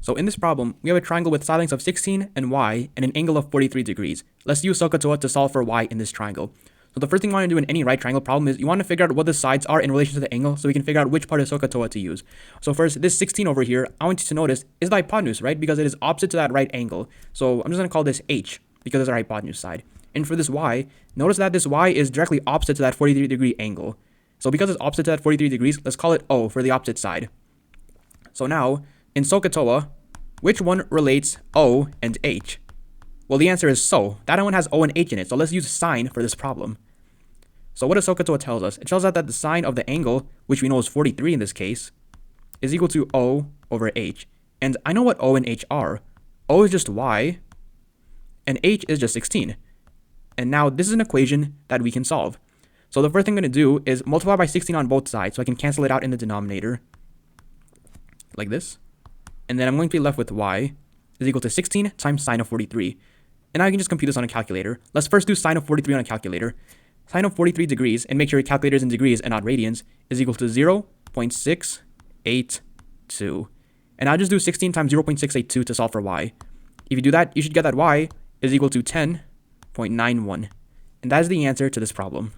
So in this problem, we have a triangle with side lengths of 16 and y and an angle of 43 degrees. Let's use SOH CAH TOA to solve for y in this triangle. So the first thing you want to do in any right triangle problem is you want to figure out what the sides are in relation to the angle so we can figure out which part of SOH CAH TOA to use. So first, this 16 over here, I want you to notice is the hypotenuse, right? Because it is opposite to that right angle. So I'm just going to call this h because it's our hypotenuse side. And for this y, notice that this y is directly opposite to that 43 degree angle. So because it's opposite to that 43 degrees, let's call it O for the opposite side. So now, in SOH CAH TOA, which one relates O and H? Well, the answer is so. That one has O and H in it, so let's use sine for this problem. So what does SOH CAH TOA tells us? It tells us that the sine of the angle, which we know is 43 in this case, is equal to O over H. And I know what O and H are. O is just y, and H is just 16. And now this is an equation that we can solve. So the first thing I'm going to do is multiply by 16 on both sides so I can cancel it out in the denominator, like this. And then I'm going to be left with y is equal to 16 times sine of 43. And now you can just compute this on a calculator. Let's first do sine of 43 on a calculator. Sine of 43 degrees, and make sure your calculator is in degrees and not radians, is equal to 0.682. And I'll just do 16 times 0.682 to solve for y. If you do that, you should get that y is equal to 10.91. And that is the answer to this problem.